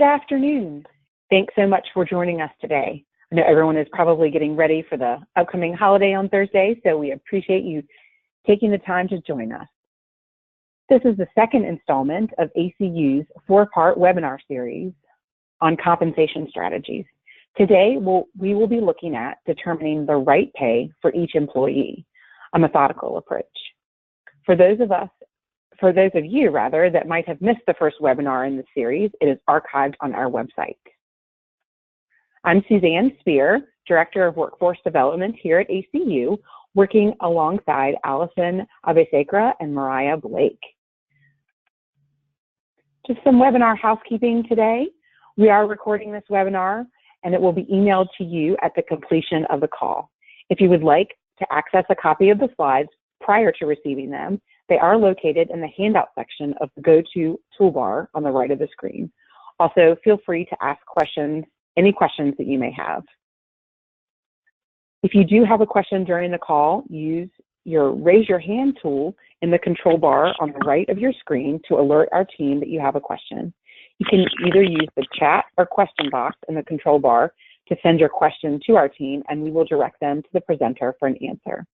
Good afternoon. Thanks so much for joining us today. I know everyone is probably getting ready for the upcoming holiday on Thursday, so we appreciate you taking the time to join us. This is the second installment of ACU's four-part webinar series on compensation strategies. Today, we will be looking at determining the right pay for each employee, a methodical approach. For those of you that might have missed the first webinar in the series, it is archived on our website. I'm Suzanne Spear, Director of Workforce Development here at ACU, working alongside Allison Abesekra and Mariah Blake. Just some webinar housekeeping today. We are recording this webinar and it will be emailed to you at the completion of the call. If you would like to access a copy of the slides prior to receiving them, they are located in the handout section of the Go-To toolbar on the right of the screen. Also, feel free to ask questions, any questions that you may have. If you do have a question during the call, use your Raise Your Hand tool in the control bar on the right of your screen to alert our team that you have a question. You can either use the chat or question box in the control bar to send your question to our team, and we will direct them to the presenter for an answer.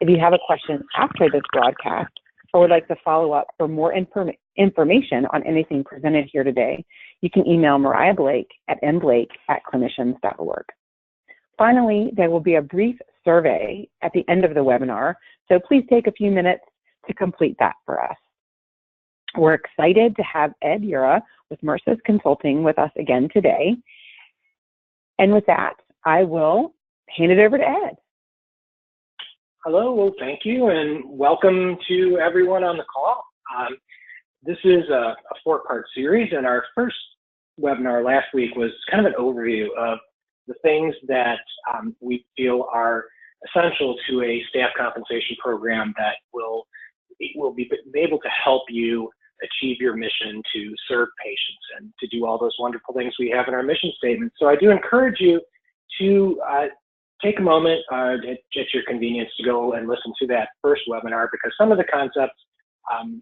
If you have a question after this broadcast or would like to follow up for more information on anything presented here today, you can email Mariah Blake at mblake@clinicians.org. Finally, there will be a brief survey at the end of the webinar, so please take a few minutes to complete that for us. We're excited to have Ed Ura with Mercis Consulting with us again today. And with that, I will hand it over to Ed. Hello, well, thank you, and welcome to everyone on the call. This is a four-part series, and our first webinar last week was kind of an overview of the things that we feel are essential to a staff compensation program that will be able to help you achieve your mission to serve patients and to do all those wonderful things we have in our mission statement. So I do encourage you to take a moment at your convenience to go and listen to that first webinar, because some of the concepts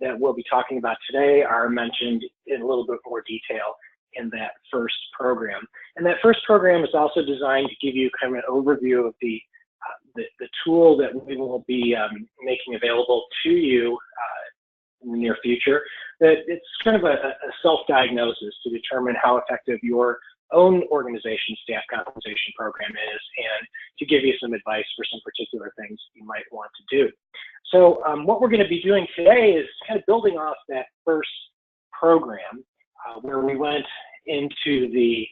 that we'll be talking about today are mentioned in a little bit more detail in that first program. And that first program is also designed to give you kind of an overview of the tool that we will be making available to you in the near future. That it's kind of a self-diagnosis to determine how effective your own organization's staff compensation program is, and to give you some advice for some particular things you might want to do. So what we're going to be doing today is kind of building off that first program where we went into the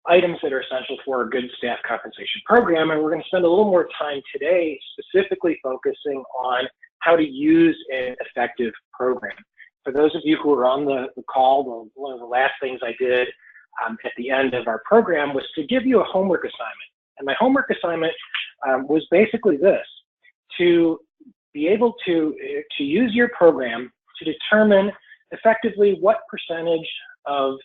items that are essential for a good staff compensation program, and we're going to spend a little more time today specifically focusing on how to use an effective program. For those of you who are on the call, one of the last things I did at the end of our program was to give you a homework assignment. And my homework assignment was basically this: to be able to use your program to determine effectively what percentage of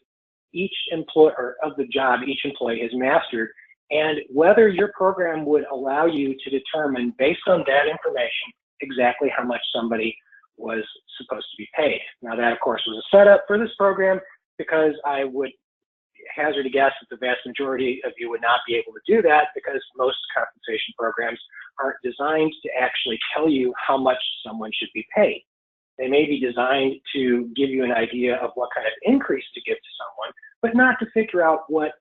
each employee or of the job each employee has mastered, and whether your program would allow you to determine, based on that information, exactly how much somebody was supposed to be paid. Now that, of course, was a setup for this program, because I would hazard a guess that the vast majority of you would not be able to do that, because most compensation programs aren't designed to actually tell you how much someone should be paid. They may be designed to give you an idea of what kind of increase to give to someone, but not to figure out what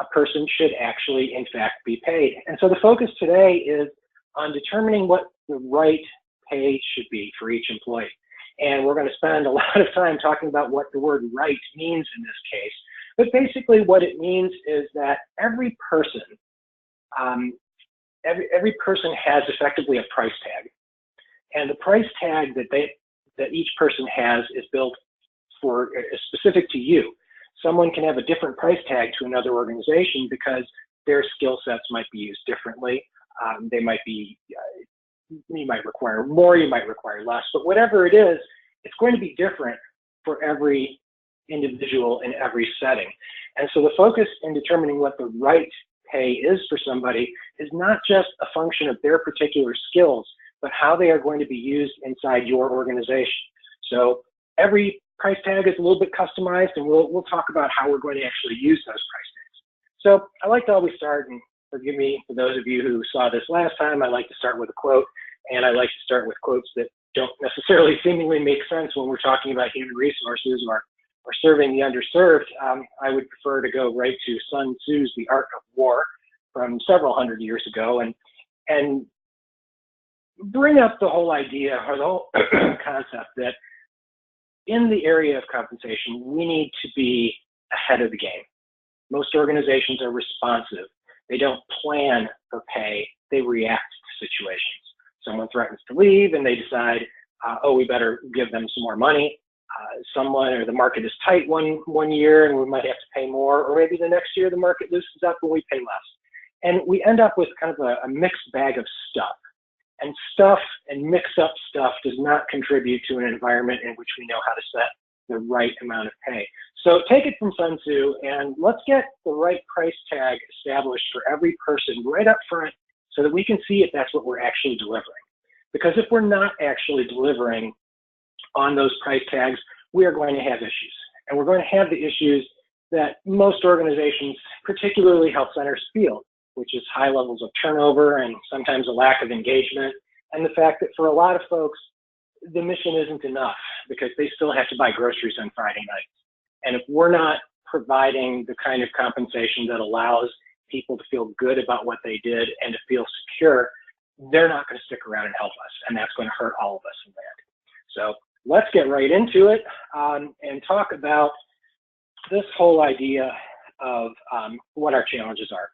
a person should actually, in fact, be paid. And so the focus today is on determining what the right pay should be for each employee. And we're going to spend a lot of time talking about what the word right means in this case. But basically what it means is that every person has effectively a price tag. And the price tag that each person has is built is specific to you. Someone can have a different price tag to another organization because their skill sets might be used differently. They might be, you might require more, you might require less, but whatever it is, it's going to be different for every individual in every setting. And so the focus in determining what the right pay is for somebody is not just a function of their particular skills, but how they are going to be used inside your organization. So every price tag is a little bit customized, and we'll talk about how we're going to actually use those price tags. So I like to always start, and forgive me for those of you who saw this last time, I like to start with a quote, and I like to start with quotes that don't necessarily seemingly make sense when we're talking about human resources or serving the underserved. I would prefer to go right to Sun Tzu's The Art of War from several hundred years ago, and bring up the whole idea or the whole concept that in the area of compensation, we need to be ahead of the game. Most organizations are responsive. They don't plan for pay, they react to situations. Someone threatens to leave and they decide, oh, we better give them some more money. Someone or the market is tight one year and we might have to pay more, or maybe the next year the market loosens up and we pay less. And we end up with kind of a mixed bag of stuff. And stuff and mixed up stuff does not contribute to an environment in which we know how to set the right amount of pay. So take it from Sun Tzu and let's get the right price tag established for every person right up front so that we can see if that's what we're actually delivering. Because if we're not actually delivering on those price tags, we are going to have issues. And we're going to have the issues that most organizations, particularly health centers, feel, which is high levels of turnover and sometimes a lack of engagement, and the fact that for a lot of folks, the mission isn't enough because they still have to buy groceries on Friday nights. And if we're not providing the kind of compensation that allows people to feel good about what they did and to feel secure, they're not going to stick around and help us, and that's going to hurt all of us in the end. So let's get right into it and talk about this whole idea of what our challenges are.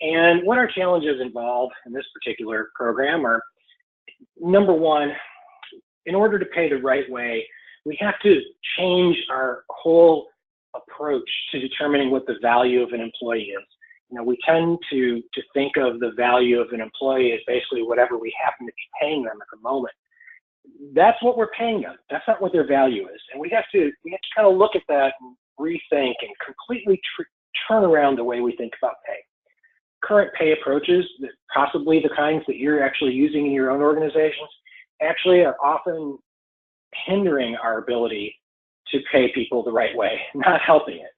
And what our challenges involve in this particular program are, number one, in order to pay the right way, we have to change our whole approach to determining what the value of an employee is. You know, we tend to think of the value of an employee as basically whatever we happen to be paying them at the moment. That's what we're paying them. That's not what their value is. And we have to kind of look at that and rethink and completely turn around the way we think about pay. Current pay approaches, possibly the kinds that you're actually using in your own organizations, actually are often hindering our ability to pay people the right way, not helping it.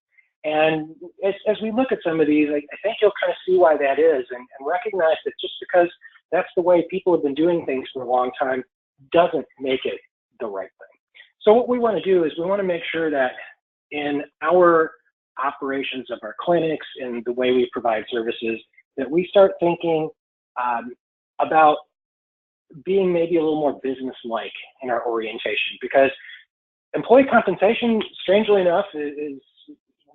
And as we look at some of these, I think you'll kind of see why that is and recognize that just because that's the way people have been doing things for a long time doesn't make it the right thing. So what we want to do is we want to make sure that in our operations of our clinics and the way we provide services, that we start thinking about being maybe a little more business-like in our orientation, because employee compensation, strangely enough, is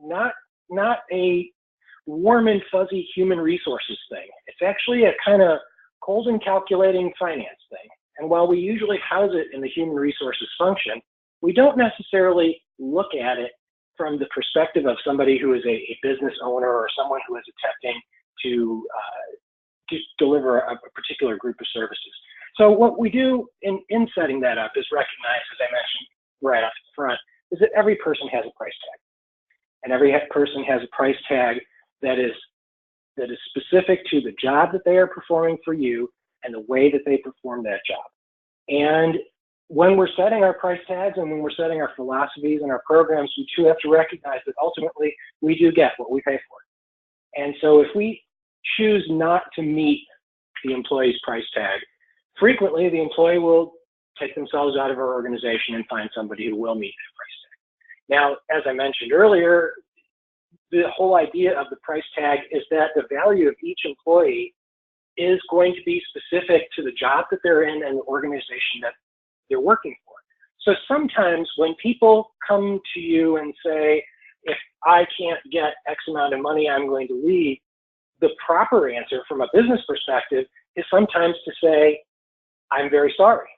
not a warm and fuzzy human resources thing. It's actually a kind of cold and calculating finance thing. And while we usually house it in the human resources function, we don't necessarily look at it from the perspective of somebody who is a business owner or someone who is attempting to deliver a particular group of services. So what we do in setting that up is recognize, as I mentioned right off the front, is that every person has a price tag. And every person has a price tag that is specific to the job that they are performing for you and the way that they perform that job. And when we're setting our price tags and when we're setting our philosophies and our programs, we too have to recognize that ultimately we do get what we pay for. And so if we choose not to meet the employee's price tag, frequently the employee will take themselves out of our organization and find somebody who will meet that price tag. Now, as I mentioned earlier, the whole idea of the price tag is that the value of each employee is going to be specific to the job that they're in and the organization that they're working for. So sometimes when people come to you and say, if I can't get X amount of money, I'm going to leave, the proper answer from a business perspective is sometimes to say, I'm very sorry,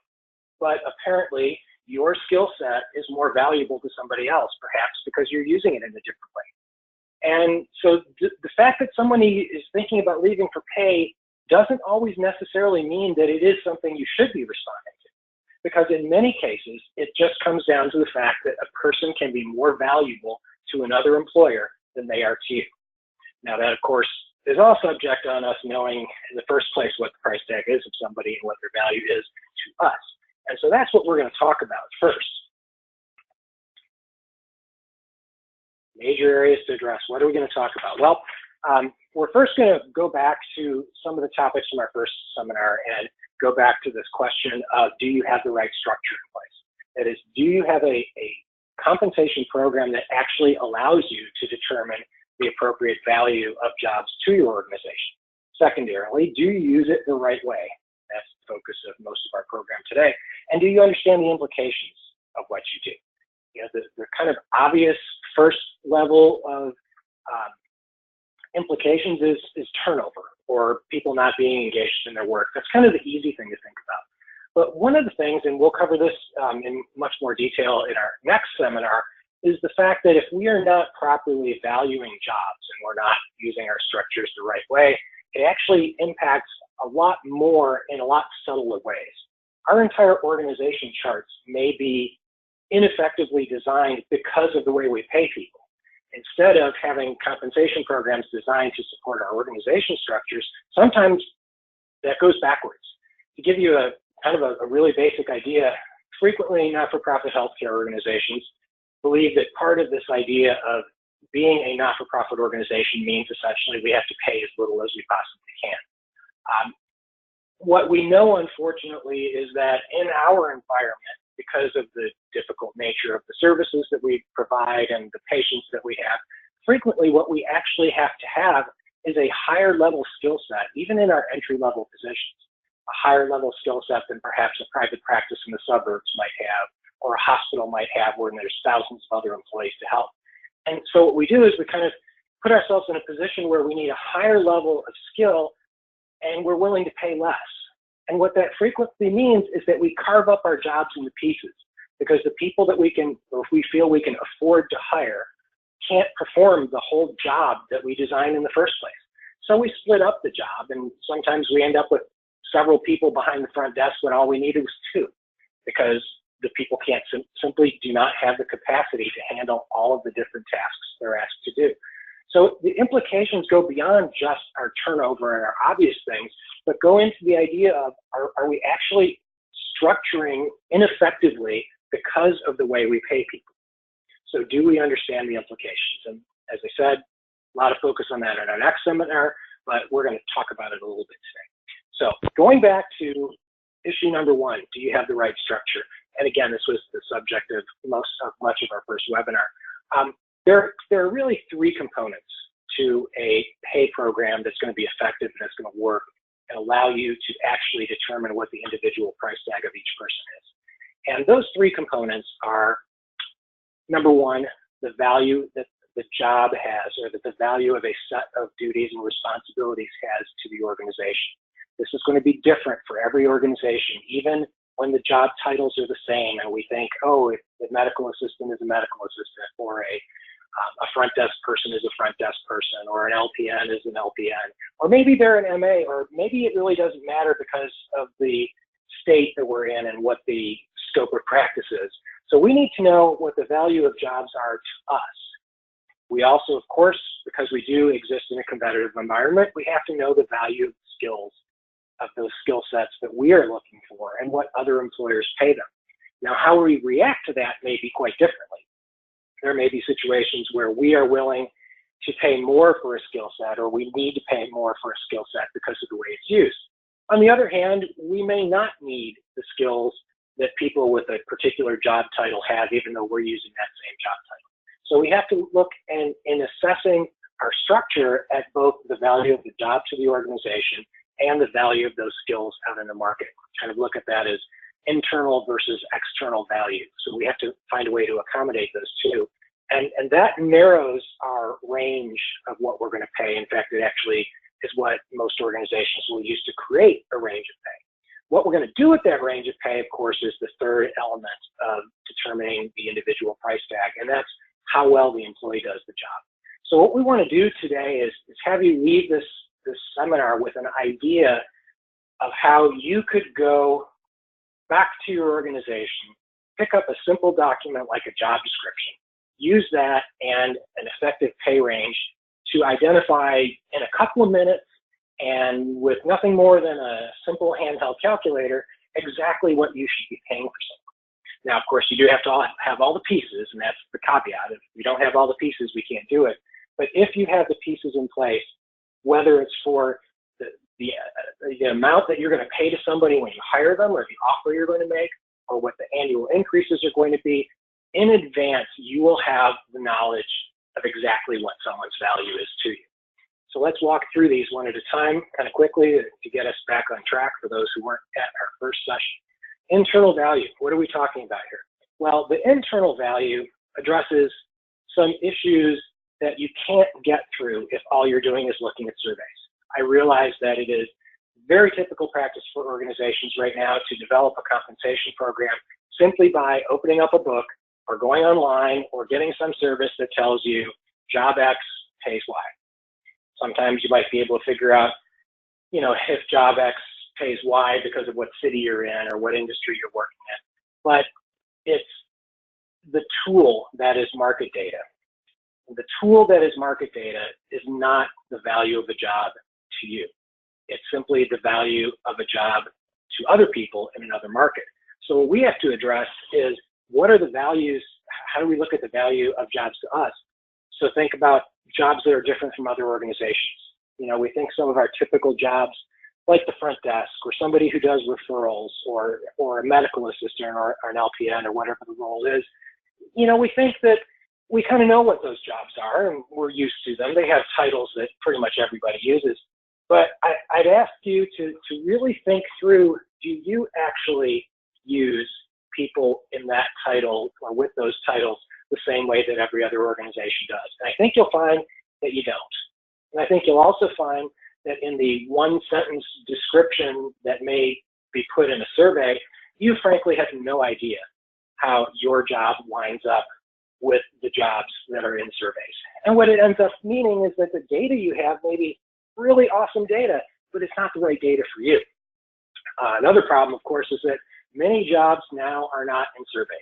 but apparently your skill set is more valuable to somebody else, perhaps because you're using it in a different way. And so the fact that somebody is thinking about leaving for pay doesn't always necessarily mean that it is something you should be responding to. Because in many cases, it just comes down to the fact that a person can be more valuable to another employer than they are to you. Now that, of course, is all subject on us knowing in the first place what the price tag is of somebody and what their value is to us. And so that's what we're going to talk about first. major areas to address. What are we going to talk about? Well, we're first going to go back to some of the topics from our first seminar and go back to this question of, do you have the right structure in place? That is, do you have a compensation program that actually allows you to determine the appropriate value of jobs to your organization? Secondarily, do you use it the right way? That's the focus of most of our program today. And do you understand the implications of what you do? You know, the kind of obvious first level of implications is turnover, or people not being engaged in their work. That's kind of the easy thing to think about. But one of the things, and we'll cover this in much more detail in our next seminar, is the fact that if we are not properly valuing jobs and we're not using our structures the right way, it actually impacts a lot more in a lot subtler ways. Our entire organization charts may be ineffectively designed because of the way we pay people. Instead of having compensation programs designed to support our organization structures, sometimes that goes backwards. To give you a kind of a really basic idea, frequently not-for-profit healthcare organizations believe that part of this idea of being a not-for-profit organization means essentially we have to pay as little as we possibly can. What we know, unfortunately, is that in our environment, because of the difficult nature of the services that we provide and the patients that we have, frequently what we actually have to have is a higher level skill set, even in our entry-level positions, a higher level skill set than perhaps a private practice in the suburbs might have, or a hospital might have, where there's thousands of other employees to help. And so what we do is we kind of put ourselves in a position where we need a higher level of skill and we're willing to pay less. And what that frequently means is that we carve up our jobs into pieces, because the people that we can, or if we feel we can afford to hire, can't perform the whole job that we designed in the first place. So we split up the job, and sometimes we end up with several people behind the front desk when all we needed was two, because the people can't simply do not have the capacity to handle all of the different tasks they're asked to do. So the implications go beyond just our turnover and our obvious things, but go into the idea of, are we actually structuring ineffectively because of the way we pay people? So do we understand the implications? And as I said, a lot of focus on that in our next seminar, but we're going to talk about it a little bit today. So going back to issue number one, do you have the right structure? And again, this was the subject of much of our first webinar. There are really three components to a pay program that's going to be effective and that's going to work and allow you to actually determine what the individual price tag of each person is. And those three components are, number one, the value that the job has, or that the value of a set of duties and responsibilities has to the organization. This is going to be different for every organization, even when the job titles are the same and we think, oh, if the medical assistant is a medical assistant, or a front desk person is a front desk person, or an LPN is an LPN, or maybe they're an MA, or maybe it really doesn't matter because of the state that we're in and what the scope of practice is. So we need to know what the value of jobs are to us. We also, of course, because we do exist in a competitive environment, we have to know the value of skills, of those skill sets that we are looking for and what other employers pay them. Now, how we react to that may be quite differently. There may be situations where we are willing to pay more for a skill set, or we need to pay more for a skill set because of the way it's used. On the other hand, we may not need the skills that people with a particular job title have, even though we're using that same job title. So we have to look in assessing our structure at both the value of the job to the organization and the value of those skills out in the market. Kind of look at that as internal versus external value. So we have to find a way to accommodate those two. And that narrows our range of what we're going to pay. In fact, it actually is what most organizations will use to create a range of pay. What we're going to do with that range of pay, of course, is the third element of determining the individual price tag, and that's how well the employee does the job. So what we want to do today is have you leave this seminar with an idea of how you could go back to your organization, pick up a simple document like a job description, use that and an effective pay range to identify in a couple of minutes and with nothing more than a simple handheld calculator exactly what you should be paying for Now, of course, you do have to have all the pieces, and that's the caveat. If we don't have all the pieces, we can't do it. But if you have the pieces in place, whether it's for the amount that you're going to pay to somebody when you hire them, or the offer you're going to make, or what the annual increases are going to be, in advance, you will have the knowledge of exactly what someone's value is to you. So let's walk through these one at a time kind of quickly to get us back on track for those who weren't at our first session. Internal value, what are we talking about here? Well, the internal value addresses some issues that you can't get through if all you're doing is looking at surveys. I realize that it is very typical practice for organizations right now to develop a compensation program simply by opening up a book or going online or getting some service that tells you job X pays Y. Sometimes you might be able to figure out, if job X pays Y because of what city you're in or what industry you're working in. But it's the tool that is market data. The tool that is market data is not the value of a job to you. It's simply the value of a job to other people in another market. So what we have to address is, what are the values? How do we look at the value of jobs to us? So think about jobs that are different from other organizations. We think some of our typical jobs, like the front desk, or somebody who does referrals, or a medical assistant, or an LPN, or whatever the role is, we think that we kind of know what those jobs are, and we're used to them. They have titles that pretty much everybody uses. But I'd ask you to really think through, do you actually use people in that title or with those titles the same way that every other organization does? And I think you'll find that you don't. And I think you'll also find that in the one sentence description that may be put in a survey, you frankly have no idea how your job lines up with the jobs that are in surveys. And what it ends up meaning is that the data you have may be really awesome data, but it's not the right data for you. Another problem, of course, is that many jobs now are not in surveys.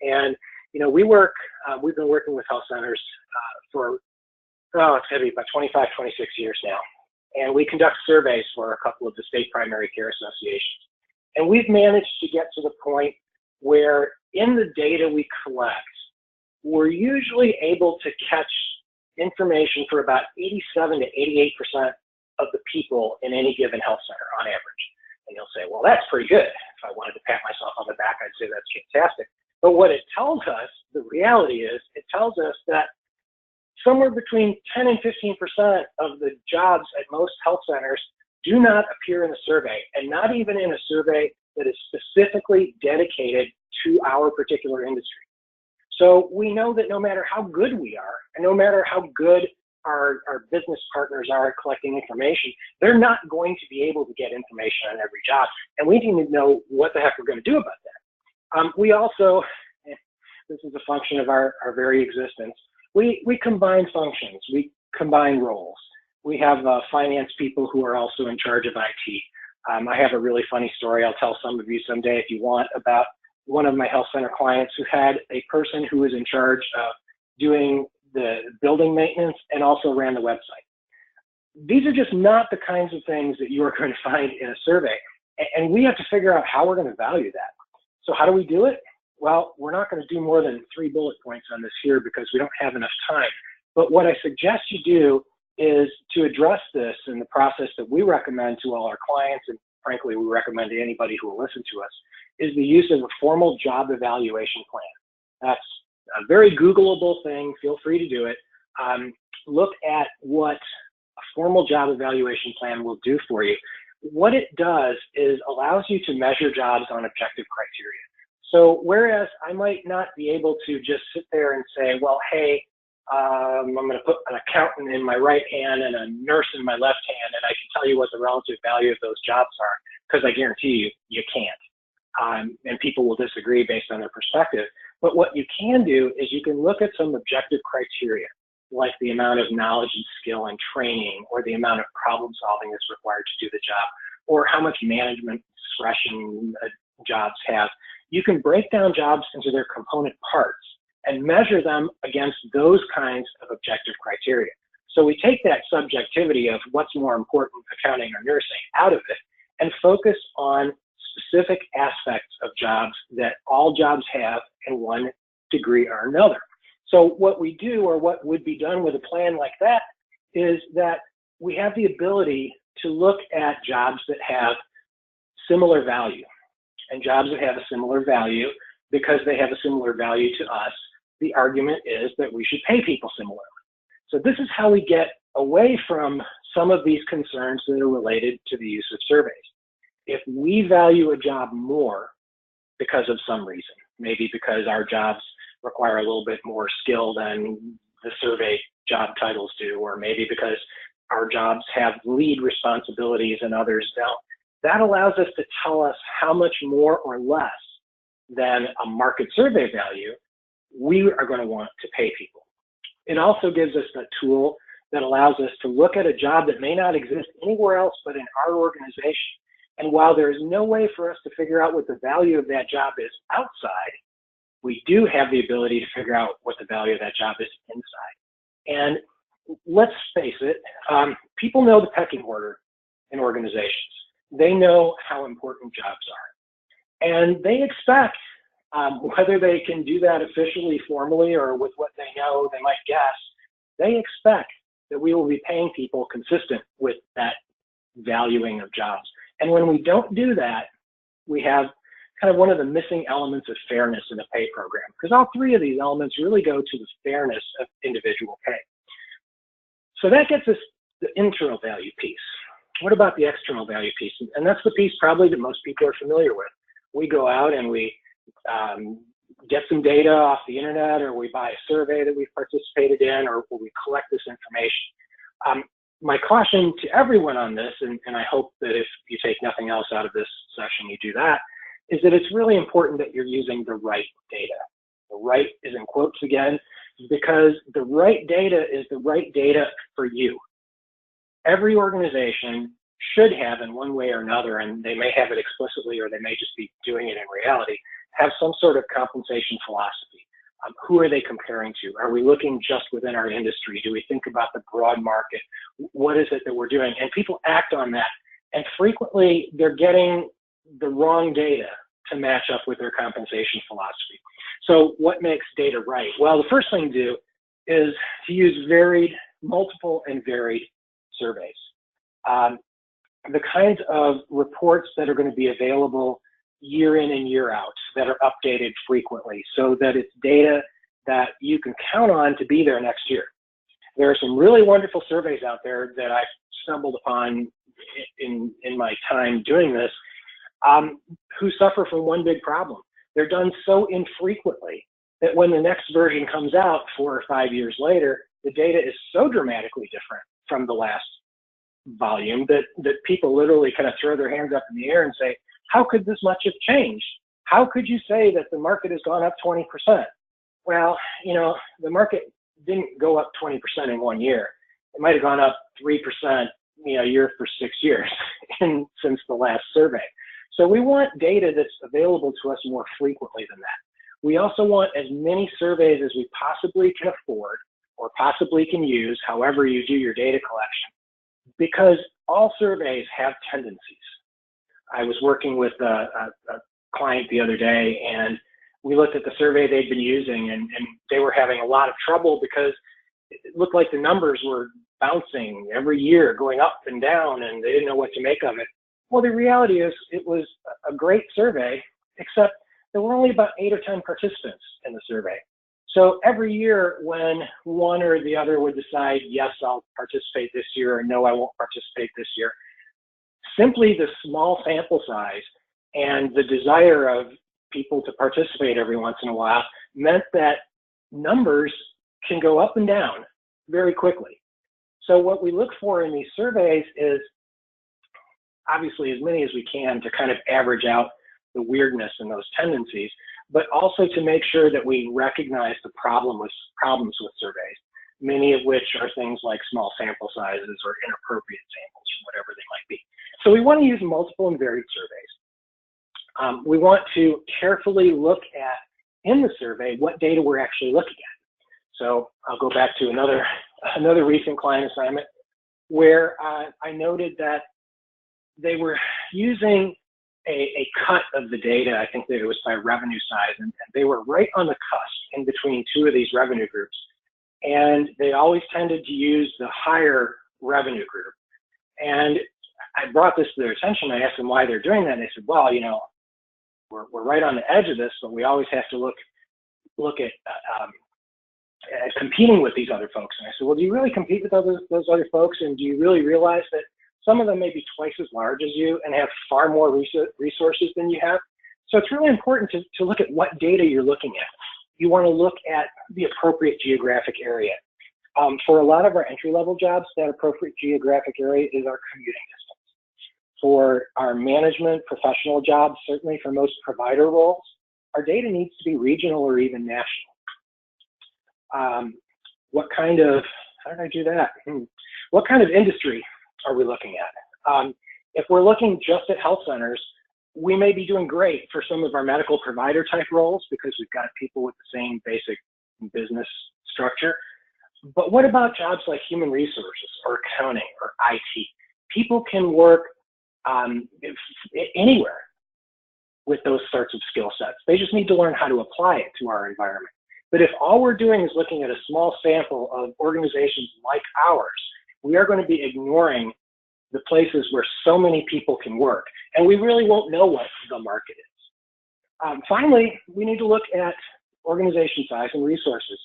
And, we've been working with health centers for, it's going to be about 25, 26 years now. And we conduct surveys for a couple of the state primary care associations. And we've managed to get to the point where in the data we collect, we're usually able to catch information for about 87 to 88% of the people in any given health center on average. And you'll say, well, that's pretty good. If I wanted to pat myself on the back, I'd say that's fantastic. But what it tells us, the reality is, it tells us that somewhere between 10 and 15% of the jobs at most health centers do not appear in the survey, and not even in a survey that is specifically dedicated to our particular industry. So we know that no matter how good we are, and no matter how good our business partners are at collecting information, they're not going to be able to get information on every job. And we need to know what the heck we're going to do about that. We also, this is a function of our very existence, we combine functions, we combine roles. We have finance people who are also in charge of IT. I have a really funny story I'll tell some of you someday if you want, about one of my health center clients who had a person who was in charge of doing the building maintenance and also ran the website. These are just not the kinds of things that you are going to find in a survey. And we have to figure out how we're going to value that. So how do we do it? Well, we're not going to do more than 3 bullet points on this here because we don't have enough time. But what I suggest you do is to address this in the process that we recommend to all our clients, and frankly, we recommend to anybody who will listen to us, is the use of a formal job evaluation plan. That's a very Googleable thing. Feel free to do it. Look at what a formal job evaluation plan will do for you. What it does is allows you to measure jobs on objective criteria. So whereas I might not be able to just sit there and say, well, hey, I'm going to put an accountant in my right hand and a nurse in my left hand, and I can tell you what the relative value of those jobs are, because I guarantee you, you can't. And people will disagree based on their perspective. But what you can do is you can look at some objective criteria, like the amount of knowledge and skill and training, or the amount of problem solving that's required to do the job, or how much management discretion jobs have. You can break down jobs into their component parts and measure them against those kinds of objective criteria. So we take that subjectivity of what's more important, accounting or nursing, out of it and focus on specific aspects of jobs that all jobs have in one degree or another. So what we do, or what would be done with a plan like that, is that we have the ability to look at jobs that have similar value. And jobs that have a similar value, because they have a similar value to us, the argument is that we should pay people similarly. So this is how we get away from some of these concerns that are related to the use of surveys. If we value a job more because of some reason, maybe because our jobs require a little bit more skill than the survey job titles do, or maybe because our jobs have lead responsibilities and others don't, that allows us to tell us how much more or less than a market survey value we are going to want to pay people. It also gives us a tool that allows us to look at a job that may not exist anywhere else but in our organization. And while there is no way for us to figure out what the value of that job is outside, we do have the ability to figure out what the value of that job is inside. And let's face it, people know the pecking order in organizations. They know how important jobs are. And they expect, whether they can do that officially, formally, or with what they know, they might guess, they expect that we will be paying people consistent with that valuing of jobs. And when we don't do that, we have kind of one of the missing elements of fairness in a pay program, because all three of these elements really go to the fairness of individual pay. So that gets us the internal value piece. What about the external value piece? And that's the piece probably that most people are familiar with. We go out and we get some data off the internet, or we buy a survey that we've participated in, or we collect this information. My caution to everyone on this, and I hope that if you take nothing else out of this session, you do that, is that it's really important that you're using the right data. The right is in quotes again, because the right data is the right data for you. Every organization should have, in one way or another, and they may have it explicitly or they may just be doing it in reality, have some sort of compensation philosophy. Who are they comparing to? Are we looking just within our industry? Do we think about the broad market? What is it that we're doing? And people act on that. And frequently they're getting the wrong data to match up with their compensation philosophy. So what makes data right? Well, the first thing to do is to use multiple and varied surveys. The kinds of reports that are going to be available year in and year out, that are updated frequently, so that it's data that you can count on to be there next year. There are some really wonderful surveys out there that I've stumbled upon in my time doing this, who suffer from one big problem. They're done so infrequently that when the next version comes out 4 or 5 years later, the data is so dramatically different from the last volume that people literally kind of throw their hands up in the air and say, how could this much have changed? How could you say that the market has gone up 20%? Well, you know, the market didn't go up 20% in 1 year. It might have gone up 3%, a year for 6 years since the last survey. So we want data that's available to us more frequently than that. We also want as many surveys as we possibly can afford or possibly can use, however you do your data collection, because all surveys have tendencies. I was working with a client the other day, and we looked at the survey they'd been using, and they were having a lot of trouble because it looked like the numbers were bouncing every year, going up and down, and they didn't know what to make of it. Well, the reality is it was a great survey, except there were only about 8 or 10 participants in the survey. So every year when one or the other would decide, yes, I'll participate this year, or no, I won't participate this year, simply the small sample size and the desire of people to participate every once in a while meant that numbers can go up and down very quickly. So what we look for in these surveys is obviously as many as we can to kind of average out the weirdness and those tendencies, but also to make sure that we recognize the problems with surveys, many of which are things like small sample sizes or inappropriate samples or whatever they might be. So we want to use multiple and varied surveys. We want to carefully look at, in the survey, what data we're actually looking at. So I'll go back to another recent client assignment where I noted that they were using a cut of the data. I think that it was by revenue size, and they were right on the cusp in between two of these revenue groups. And they always tended to use the higher revenue group. And I brought this to their attention. I asked them why they're doing that. And they said, well, you know, we're right on the edge of this, but we always have to look at competing with these other folks. And I said, well, do you really compete with those other folks? And do you really realize that some of them may be twice as large as you and have far more resources than you have? So it's really important to look at what data you're looking at. You want to look at the appropriate geographic area. For a lot of our entry-level jobs, that appropriate geographic area is our commuting distance. For our management professional jobs, certainly for most provider roles, our data needs to be regional or even national. What kind of, how did I do that? What kind of industry are we looking at? If we're looking just at health centers, we may be doing great for some of our medical provider type roles because we've got people with the same basic business structure. But what about jobs like human resources or accounting or IT? People can work anywhere with those sorts of skill sets. They just need to learn how to apply it to our environment. But if all we're doing is looking at a small sample of organizations like ours, we are going to be ignoring the places where so many people can work, and we really won't know what the market is. Finally, we need to look at organization size and resources.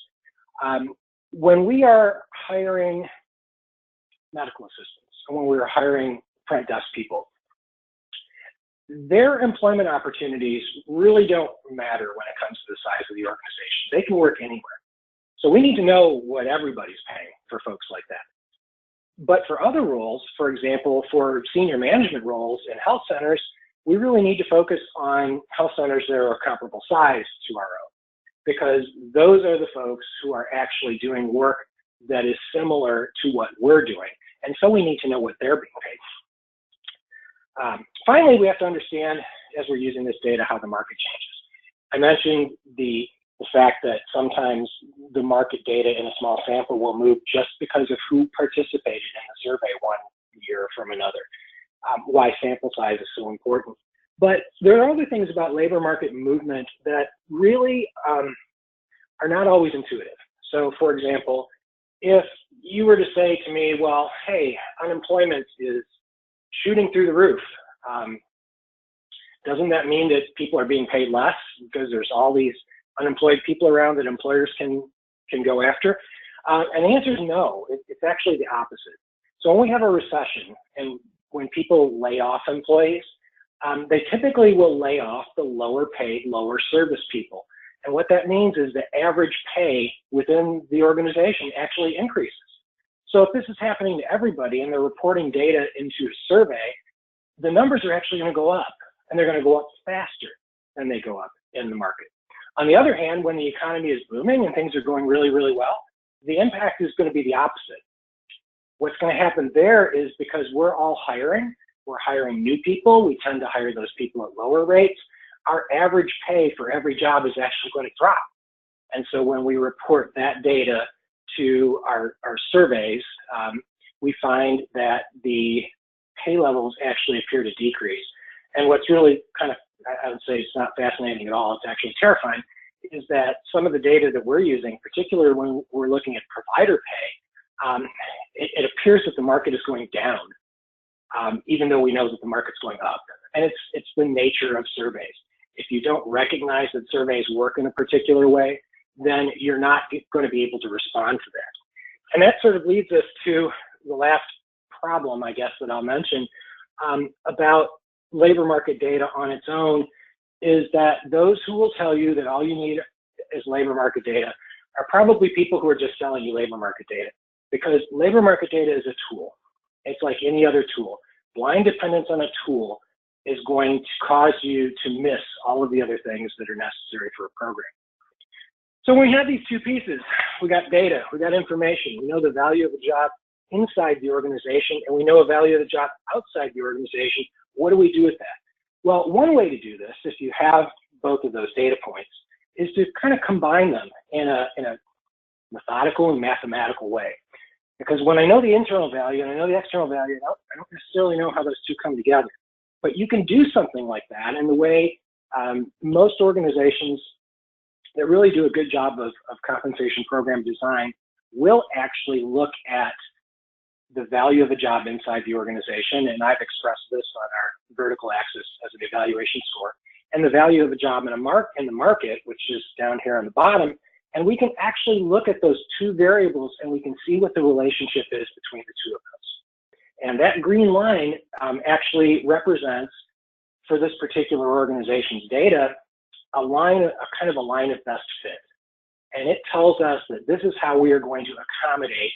When we are hiring medical assistants, and when we are hiring front desk people, their employment opportunities really don't matter when it comes to the size of the organization. They can work anywhere. So we need to know what everybody's paying for folks like that. But for other roles, for example, for senior management roles in health centers, we really need to focus on health centers that are a comparable size to our own, because those are the folks who are actually doing work that is similar to what we're doing. And so we need to know what they're being paid. Finally, we have to understand, as we're using this data, how the market changes. I mentioned the fact that sometimes the market data in a small sample will move just because of who participated in the survey one year from another, why sample size is so important. But there are other things about labor market movement that really are not always intuitive. So for example, if you were to say to me, well, hey, unemployment is shooting through the roof, doesn't that mean that people are being paid less because there's all these unemployed people around that employers can go after? And the answer is no. It's actually the opposite. So when we have a recession and when people lay off employees, they typically will lay off the lower paid, lower service people. And what that means is the average pay within the organization actually increases. So if this is happening to everybody and they're reporting data into a survey, the numbers are actually going to go up, and they're going to go up faster than they go up in the market. On the other hand, when the economy is booming and things are going really, really well, the impact is going to be the opposite. What's going to happen there is because we're all hiring, we're hiring new people, we tend to hire those people at lower rates, our average pay for every job is actually going to drop. And so when we report that data to our surveys, we find that the pay levels actually appear to decrease. And what's really kind of, I would say it's not fascinating at all, it's actually terrifying, is that some of the data that we're using, particularly when we're looking at provider pay, it appears that the market is going down, even though we know that the market's going up. And it's the nature of surveys. If you don't recognize that surveys work in a particular way, then you're not going to be able to respond to that. And that sort of leads us to the last problem, I guess, that I'll mention about labor market data on its own, is that those who will tell you that all you need is labor market data are probably people who are just selling you labor market data, because labor market data is a tool. It's like any other tool. Blind dependence on a tool is going to cause you to miss all of the other things that are necessary for a program. So when we have these two pieces, we got data, we got information, we know the value of a job inside the organization, and we know a value of the job outside the organization. What do we do with that? Well, one way to do this, if you have both of those data points, is to kind of combine them in a methodical and mathematical way. Because when I know the internal value and I know the external value, I don't necessarily know how those two come together. But you can do something like that, and the way most organizations that really do a good job of compensation program design will actually look at the value of a job inside the organization, and I've expressed this on our vertical axis as an evaluation score, and the value of a job in the market, which is down here on the bottom, and we can actually look at those two variables and we can see what the relationship is between the two of those. And that green line actually represents, for this particular organization's data, a kind of a line of best fit. And it tells us that this is how we are going to accommodate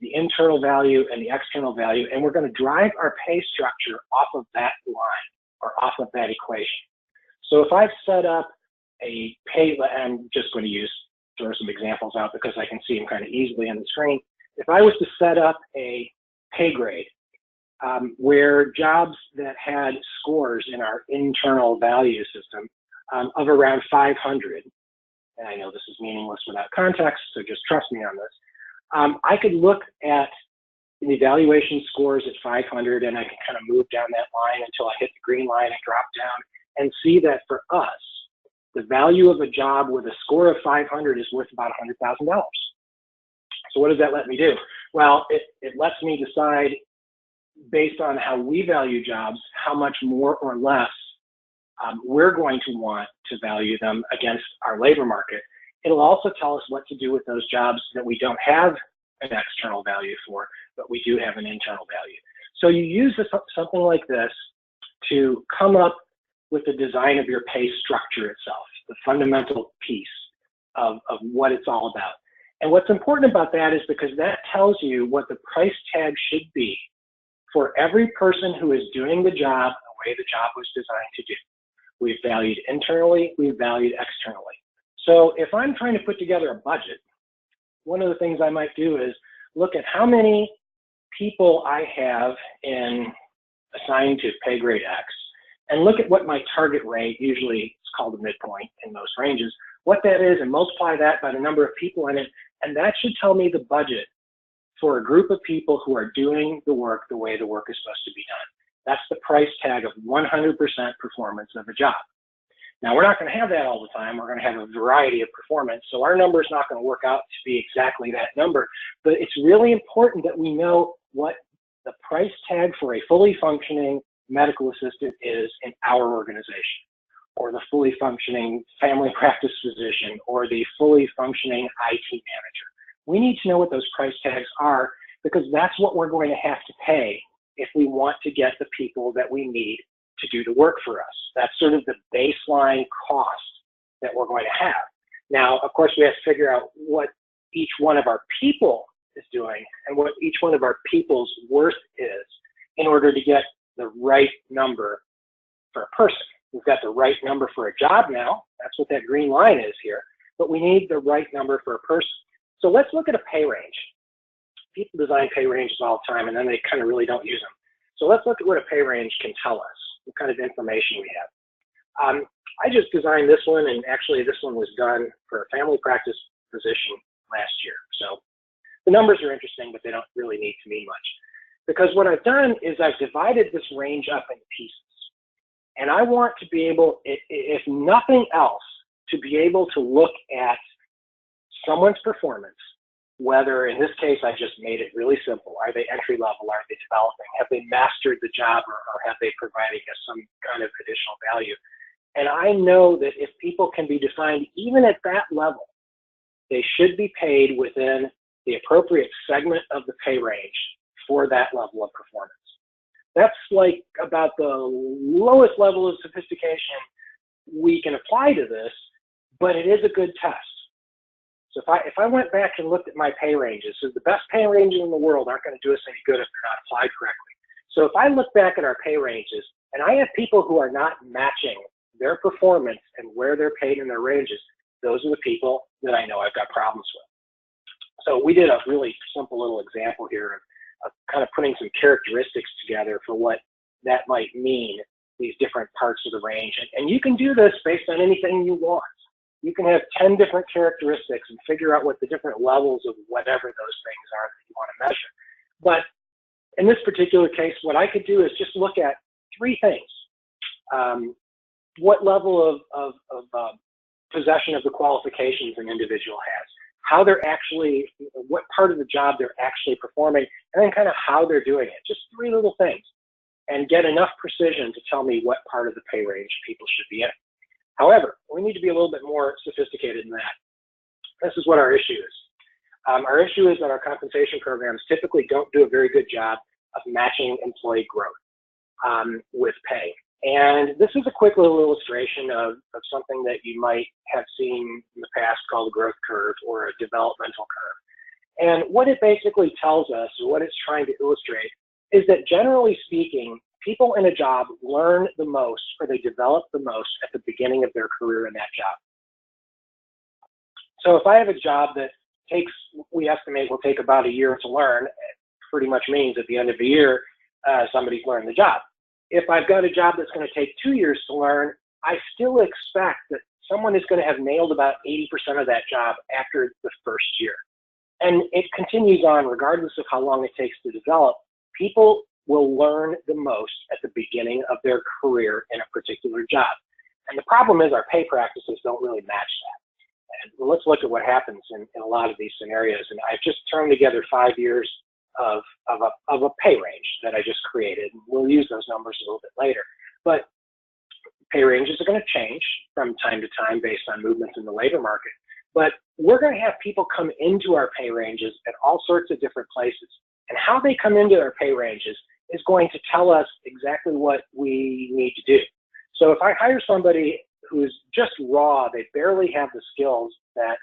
the internal value and the external value, and we're going to drive our pay structure off of that line or off of that equation. So if I've set up a pay, I'm just going to throw some examples out because I can see them kind of easily on the screen. If I was to set up a pay grade where jobs that had scores in our internal value system of around 500, and I know this is meaningless without context, so just trust me on this. I could look at the evaluation scores at 500 and I can kind of move down that line until I hit the green line and drop down and see that for us, the value of a job with a score of 500 is worth about $100,000. So what does that let me do? Well, it lets me decide based on how we value jobs, how much more or less we're going to want to value them against our labor market. It'll also tell us what to do with those jobs that we don't have an external value for, but we do have an internal value. So you use something like this to come up with the design of your pay structure itself, the fundamental piece of what it's all about. And what's important about that is because that tells you what the price tag should be for every person who is doing the job the way the job was designed to do. We've valued internally, we've valued externally. So if I'm trying to put together a budget, one of the things I might do is look at how many people I have assigned to pay grade X, and look at what my target rate, usually it's called the midpoint in most ranges, what that is, and multiply that by the number of people in it, and that should tell me the budget for a group of people who are doing the work the way the work is supposed to be done. That's the price tag of 100% performance of a job. Now, we're not going to have that all the time. We're going to have a variety of performance, so our number is not going to work out to be exactly that number, but it's really important that we know what the price tag for a fully functioning medical assistant is in our organization, or the fully functioning family practice physician, or the fully functioning IT manager. We need to know what those price tags are because that's what we're going to have to pay if we want to get the people that we need to do the work for us. That's sort of the baseline cost that we're going to have. Now, of course, we have to figure out what each one of our people is doing and what each one of our people's worth is in order to get the right number for a person. We've got the right number for a job now. That's what that green line is here. But we need the right number for a person. So let's look at a pay range. People design pay ranges all the time, and then they kind of really don't use them. So let's look at what a pay range can tell us, what kind of information we have. I just designed this one, and actually this one was done for a family practice physician last year. So the numbers are interesting, but they don't really need to mean much. Because what I've done is I've divided this range up into pieces. And I want to be able, if nothing else, to be able to look at someone's performance, whether in this case I just made it really simple. Are they entry level? Are they developing? Have they mastered the job, or have they provided us some kind of additional value? And I know that if people can be defined even at that level, they should be paid within the appropriate segment of the pay range for that level of performance. That's like about the lowest level of sophistication we can apply to this, but it is a good test. So if I went back and looked at my pay ranges, so the best pay ranges in the world aren't going to do us any good if they're not applied correctly. So if I look back at our pay ranges and I have people who are not matching their performance and where they're paid in their ranges, those are the people that I know I've got problems with. So we did a really simple little example here of kind of putting some characteristics together for what that might mean, these different parts of the range. And you can do this based on anything you want. You can have 10 different characteristics and figure out what the different levels of whatever those things are that you want to measure. But in this particular case, what I could do is just look at three things. What level of possession of the qualifications an individual has, how they're actually, what part of the job they're actually performing, and then kind of how they're doing it. Just three little things, and get enough precision to tell me what part of the pay range people should be in. However, we need to be a little bit more sophisticated than that. This is what our issue is. Our issue is that our compensation programs typically don't do a very good job of matching employee growth with pay. And this is a quick little illustration of something that you might have seen in the past called a growth curve or a developmental curve. And what it basically tells us, or what it's trying to illustrate, is that generally speaking, people in a job learn the most, or they develop the most at the beginning of their career in that job. So if I have a job that we estimate will take about a year to learn, it pretty much means at the end of the year, somebody's learned the job. If I've got a job that's going to take 2 years to learn, I still expect that someone is going to have nailed about 80% of that job after the first year. And it continues on regardless of how long it takes to develop. People will learn the most at the beginning of their career in a particular job. And the problem is our pay practices don't really match that. And let's look at what happens in a lot of these scenarios. And I've just thrown together 5 years of a pay range that I just created. We'll use those numbers a little bit later. But pay ranges are going to change from time to time based on movements in the labor market. But we're going to have people come into our pay ranges at all sorts of different places. And how they come into our pay ranges is going to tell us exactly what we need to do. So if I hire somebody who's just raw, they barely have the skills that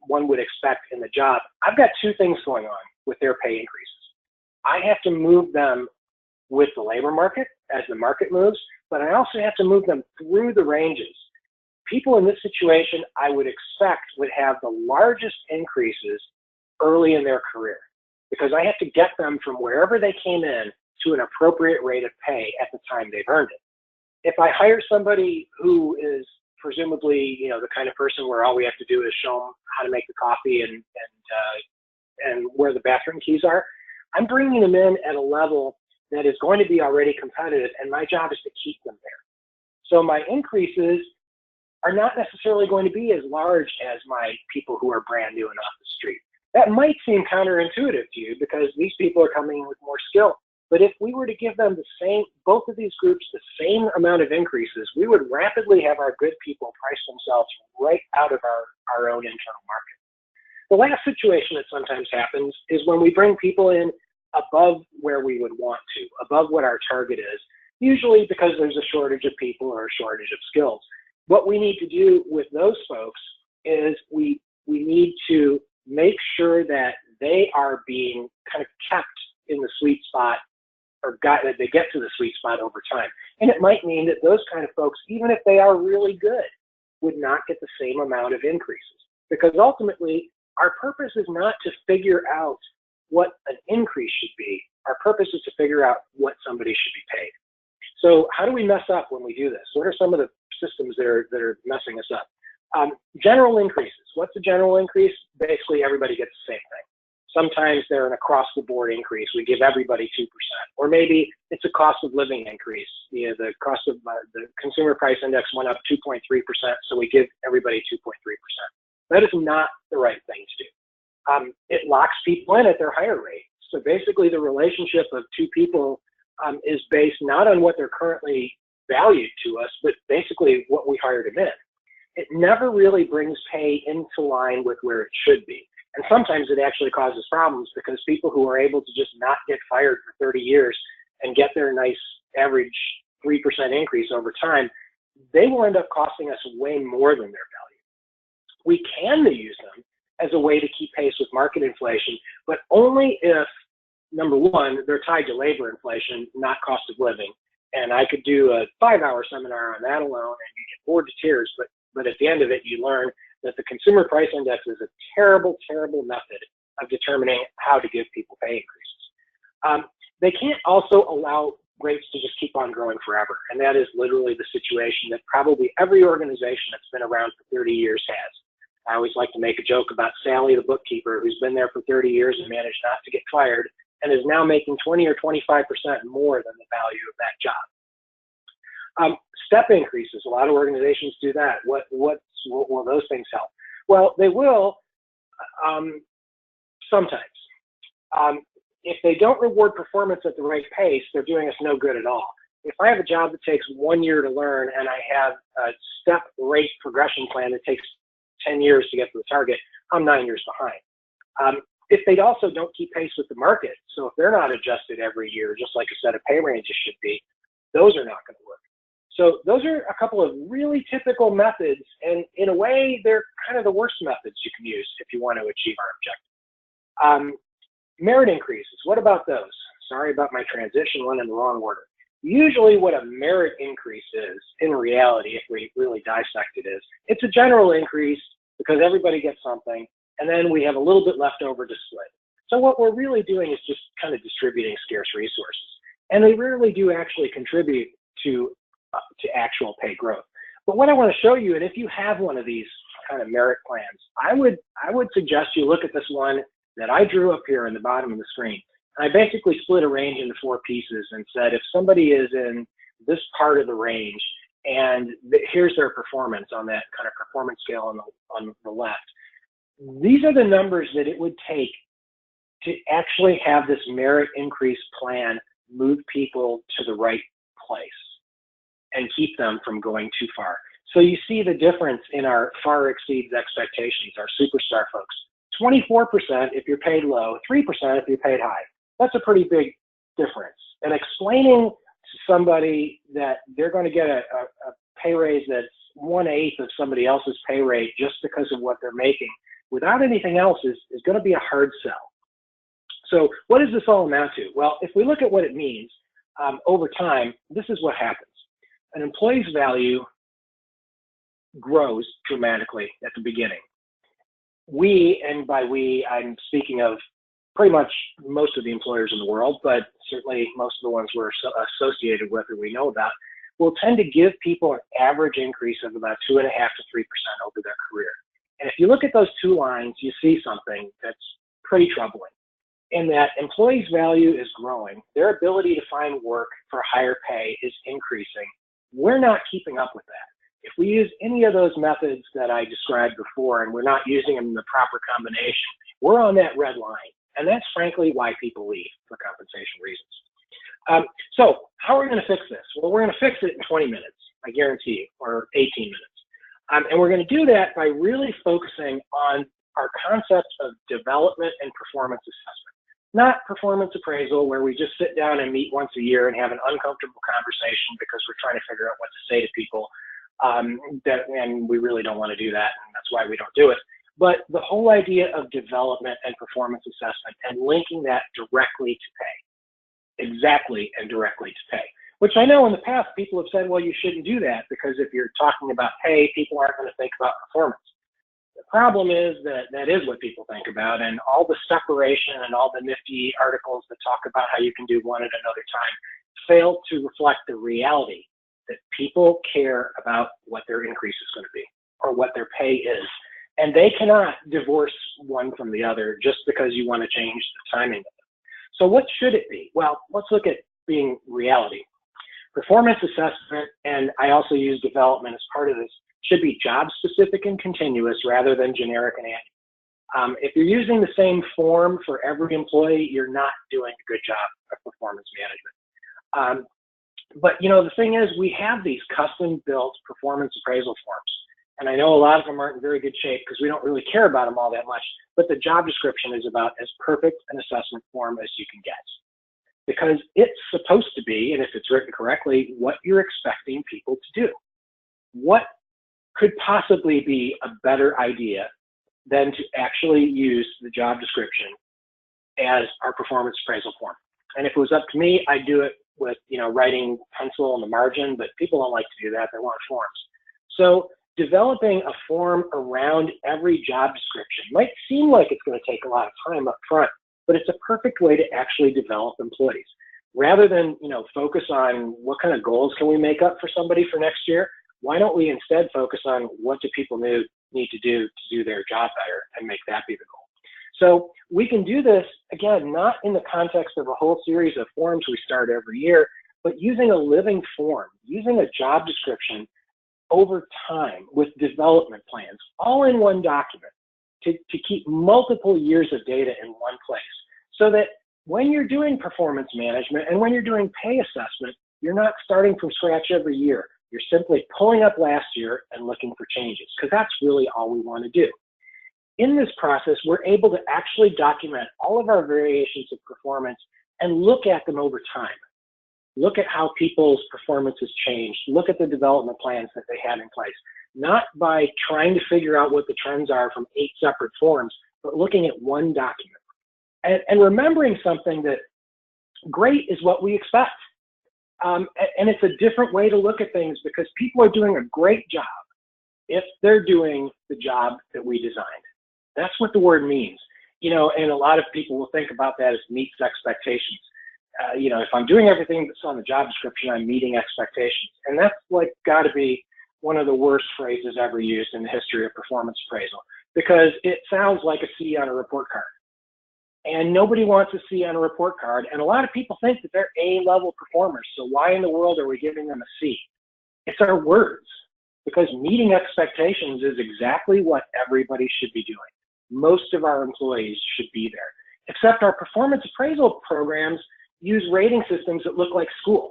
one would expect in the job, I've got two things going on with their pay increases. I have to move them with the labor market as the market moves, but I also have to move them through the ranges. People in this situation, I would expect, would have the largest increases early in their career, because I have to get them from wherever they came in to an appropriate rate of pay at the time they've earned it. If I hire somebody who is presumably, the kind of person where all we have to do is show them how to make the coffee and where the bathroom keys are, I'm bringing them in at a level that is going to be already competitive, and my job is to keep them there. So my increases are not necessarily going to be as large as my people who are brand new and off the street. That might seem counterintuitive to you because these people are coming in with more skill. But if we were to give them both of these groups the same amount of increases, we would rapidly have our good people price themselves right out of our own internal market. The last situation that sometimes happens is when we bring people in above where we would want to, above what our target is, usually because there's a shortage of people or a shortage of skills. What we need to do with those folks is we need to make sure that they are being kind of kept in the sweet spot, or that they get to the sweet spot over time. And it might mean that those kind of folks, even if they are really good, would not get the same amount of increases. Because ultimately, our purpose is not to figure out what an increase should be. Our purpose is to figure out what somebody should be paid. So how do we mess up when we do this? What are some of the systems that are messing us up? General increases. What's a general increase? Basically, everybody gets the same thing. Sometimes they're an across-the-board increase. We give everybody 2%. Or maybe it's a cost of living increase. The cost of the consumer price index went up 2.3%, so we give everybody 2.3%. That is not the right thing to do. It locks people in at their higher rate. So basically, the relationship of two people is based not on what they're currently valued to us, but basically what we hired them in. It never really brings pay into line with where it should be. And sometimes it actually causes problems because people who are able to just not get fired for 30 years and get their nice average 3% increase over time, they will end up costing us way more than their value. We can use them as a way to keep pace with market inflation, but only if, number one, they're tied to labor inflation, not cost of living. And I could do a 5-hour seminar on that alone and you get bored to tears, but at the end of it, you learn that the consumer price index is a terrible, terrible method of determining how to give people pay increases. They can't also allow rates to just keep on growing forever. And that is literally the situation that probably every organization that's been around for 30 years has. I always like to make a joke about Sally, the bookkeeper, who's been there for 30 years and managed not to get fired. and is now making 20 or 25% more than the value of that job. Step increases, a lot of organizations do that. What will those things help? Well, they will sometimes. If they don't reward performance at the right pace, they're doing us no good at all. If I have a job that takes 1 year to learn and I have a step rate progression plan that takes 10 years to get to the target, I'm 9 years behind. If they also don't keep pace with the market, so if they're not adjusted every year, just like a set of pay ranges should be, those are not going to work. So those are a couple of really typical methods, and in a way, they're kind of the worst methods you can use if you want to achieve our objective. Merit increases, what about those? Sorry about my transition, went in the wrong order. Usually what a merit increase is, in reality, if we really dissect it, is it's a general increase because everybody gets something, and then we have a little bit left over to split. So what we're really doing is just kind of distributing scarce resources. And they rarely do actually contribute to actual pay growth. But what I want to show you, and if you have one of these kind of merit plans, I would suggest you look at this one that I drew up here in the bottom of the screen. I basically split a range into 4 pieces and said, if somebody is in this part of the range, and here's their performance on that kind of performance scale on the left, these are the numbers that it would take to actually have this merit increase plan move people to the right place and keep them from going too far. So you see the difference in our far exceeds expectations, our superstar folks. 24% if you're paid low, 3% if you're paid high. That's a pretty big difference. And explaining to somebody that they're going to get a pay raise that's 1/8 of somebody else's pay rate just because of what they're making without anything else is going to be a hard sell. So what does this all amount to? Well, if we look at what it means over time, this is what happens. An employee's value grows dramatically at the beginning. We, and by we, I'm speaking of pretty much most of the employers in the world, but certainly most of the ones we're associated with or we know about, will tend to give people an average increase of about 2.5% to 3% over their career. And if you look at those 2 lines, you see something that's pretty troubling. In that employees' value is growing, their ability to find work for higher pay is increasing. We're not keeping up with that. If we use any of those methods that I described before and we're not using them in the proper combination, we're on that red line. And that's frankly why people leave for compensation reasons. So how are we going to fix this? Well, we're going to fix it in 20 minutes, I guarantee you, or 18 minutes. And we're going to do that by really focusing on our concept of development and performance assessment. Not performance appraisal where we just sit down and meet once a year and have an uncomfortable conversation because we're trying to figure out what to say to people. And we really don't want to do that, and that's why we don't do it. But the whole idea of development and performance assessment and linking that directly to pay, exactly and directly to pay, which I know in the past people have said, well, you shouldn't do that because if you're talking about pay, people aren't going to think about performance. The problem is that that is what people think about, and all the separation and all the nifty articles that talk about how you can do one at another time fail to reflect the reality that people care about what their increase is going to be or what their pay is. And they cannot divorce one from the other just because you want to change the timing of it. So what should it be? Well, let's look at being reality. Performance assessment, and I also use development as part of this, should be job specific and continuous rather than generic and annual. If you're using the same form for every employee, you're not doing a good job of performance management. But you know, the thing is, we have these custom built performance appraisal forms. And I know a lot of them aren't in very good shape because we don't really care about them all that much, but the job description is about as perfect an assessment form as you can get. Because it's supposed to be, and if it's written correctly, what you're expecting people to do. What could possibly be a better idea than to actually use the job description as our performance appraisal form? And if it was up to me, I'd do it with, you know, writing pencil on the margin, but people don't like to do that. They want forms. So developing a form around every job description might seem like it's going to take a lot of time up front, but it's a perfect way to actually develop employees. Rather than, you know, focus on what kind of goals can we make up for somebody for next year, why don't we instead focus on what do people need to do their job better and make that be the goal? So we can do this, again, not in the context of a whole series of forms we start every year, but using a living form, using a job description over time with development plans, all in one document to keep multiple years of data in one place so that when you're doing performance management and when you're doing pay assessment, you're not starting from scratch every year. You're simply pulling up last year and looking for changes, because that's really all we want to do. In this process, we're able to actually document all of our variations of performance and look at them over time. Look at how people's performance has changed. Look at the development plans that they had in place, not by trying to figure out what the trends are from 8 separate forms, but looking at one document. And remembering something that great is what we expect. And it's a different way to look at things, because people are doing a great job if they're doing the job that we designed. That's what the word means. You know, and a lot of people will think about that as meets expectations. You know, if I'm doing everything that's on the job description, I'm meeting expectations. And that's like got to be one of the worst phrases ever used in the history of performance appraisal, because it sounds like a C on a report card. And nobody wants a C on a report card. And a lot of people think that they're A-level performers. So why in the world are we giving them a C? It's our words, because meeting expectations is exactly what everybody should be doing. Most of our employees should be there, except our performance appraisal programs use rating systems that look like school.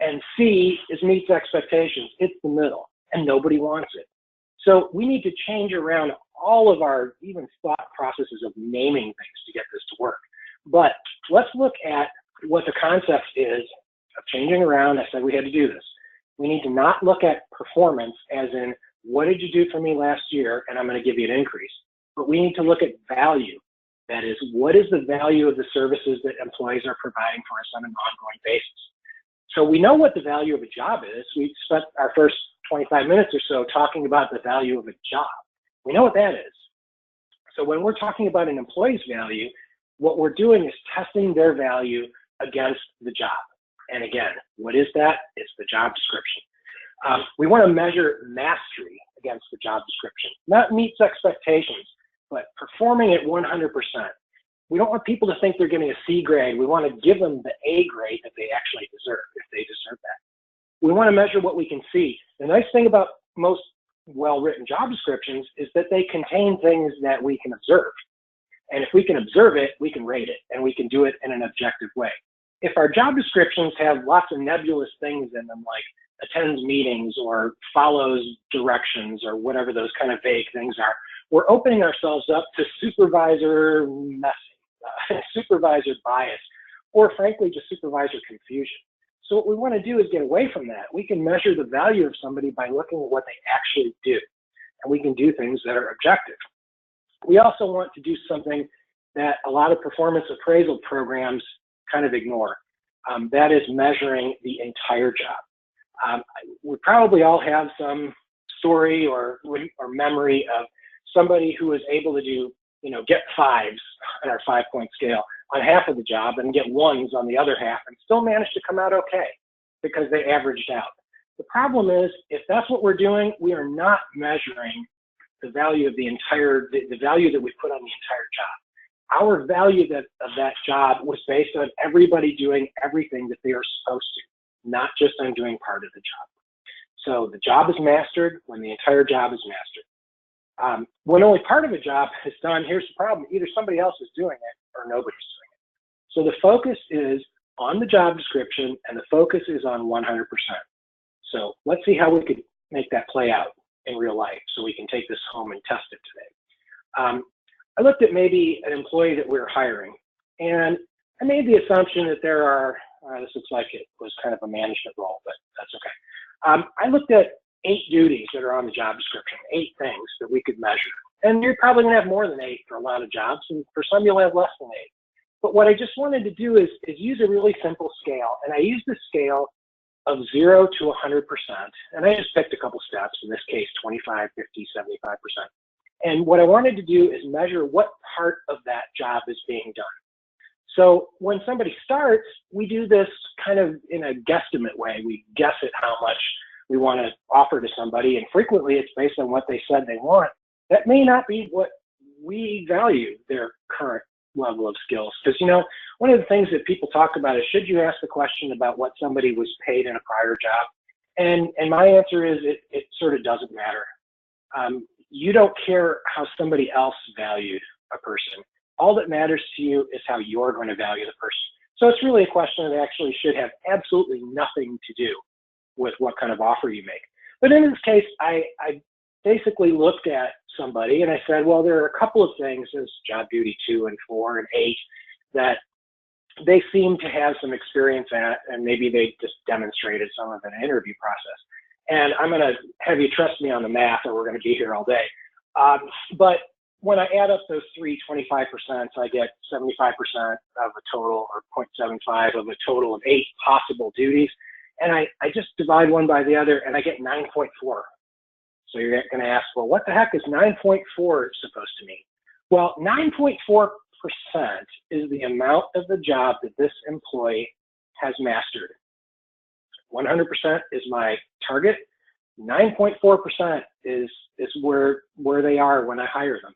And C is meets expectations. It's the middle, and nobody wants it. So we need to change around all of our even thought processes of naming things to get this to work. But let's look at what the concept is of changing around. I said we had to do this. We need to not look at performance as in, what did you do for me last year, and I'm going to give you an increase. But we need to look at value. That is, what is the value of the services that employees are providing for us on an ongoing basis? So we know what the value of a job is. We spent our first 25 minutes or so talking about the value of a job. We know what that is. So when we're talking about an employee's value, what we're doing is testing their value against the job. And again, what is that? It's the job description. We want to measure mastery against the job description, not meets expectations, but performing at 100%. We don't want people to think they're getting a C grade. We want to give them the A grade that they actually deserve, if they deserve that. We want to measure what we can see. The nice thing about most well-written job descriptions is that they contain things that we can observe. And if we can observe it, we can rate it, and we can do it in an objective way. If our job descriptions have lots of nebulous things in them, like attends meetings or follows directions or whatever those kind of vague things are, we're opening ourselves up to supervisor messing, supervisor bias, or frankly, just supervisor confusion. So what we want to do is get away from that. We can measure the value of somebody by looking at what they actually do, and we can do things that are objective. We also want to do something that a lot of performance appraisal programs kind of ignore. That is measuring the entire job. We probably all have some story or memory of somebody who was able to do, get 5s on our 5-point scale on half of the job and get 1s on the other half and still manage to come out okay because they averaged out. The problem is, if that's what we're doing, we are not measuring the value of the value that we put on the entire job. Our value of that job was based on everybody doing everything that they are supposed to, not just on doing part of the job. So the job is mastered when the entire job is mastered. When only part of a job is done, here's the problem. Either somebody else is doing it or nobody's doing it. So the focus is on the job description, and the focus is on 100%. So let's see how we could make that play out in real life so we can take this home and test it today. I looked at maybe an employee that we were hiring, and I made the assumption that there are, this looks like it was kind of a management role, but that's okay. I looked at 8 duties that are on the job description, 8 things that we could measure. And you're probably gonna have more than 8 for a lot of jobs, and for some you'll have less than 8. But what I just wanted to do is use a really simple scale, and I used the scale of 0 to 100%, and I just picked a couple steps, in this case 25, 50, 75%. And what I wanted to do is measure what part of that job is being done. So when somebody starts, we do this kind of in a guesstimate way. We guess at how much we want to offer to somebody, and frequently it's based on what they said they want. That may not be what we value their current level of skills. Because, you know, one of the things that people talk about is, should you ask the question about what somebody was paid in a prior job? And my answer is, it sort of doesn't matter. You don't care how somebody else valued a person. All that matters to you is how you're going to value the person. So it's really a question that actually should have absolutely nothing to do with what kind of offer you make. But in this case, I basically looked at somebody and I said, well, there are a couple of things as job duty 2 and 4 and 8 that they seem to have some experience at, and maybe they just demonstrated some of an interview process. And I'm going to have you trust me on the math, or we're going to be here all day. But when I add up those 25%, I get 75% of a total, or 0.75 of a total of 8 possible duties. And I just divide one by the other and I get 9.4. So you're going to ask, well, what the heck is 9.4 supposed to mean? Well, 9.4% is the amount of the job that this employee has mastered. 100% is my target. 9.4% is where they are when I hire them.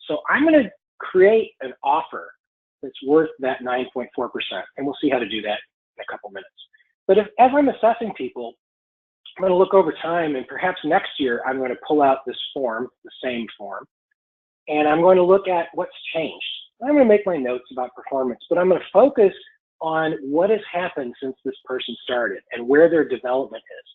So I'm going to create an offer that's worth that 9.4%, and we'll see how to do that in a couple minutes. But as I'm assessing people, I'm going to look over time, and perhaps next year I'm going to pull out this form, the same form, and I'm going to look at what's changed. I'm going to make my notes about performance, but I'm going to focus on what has happened since this person started and where their development is.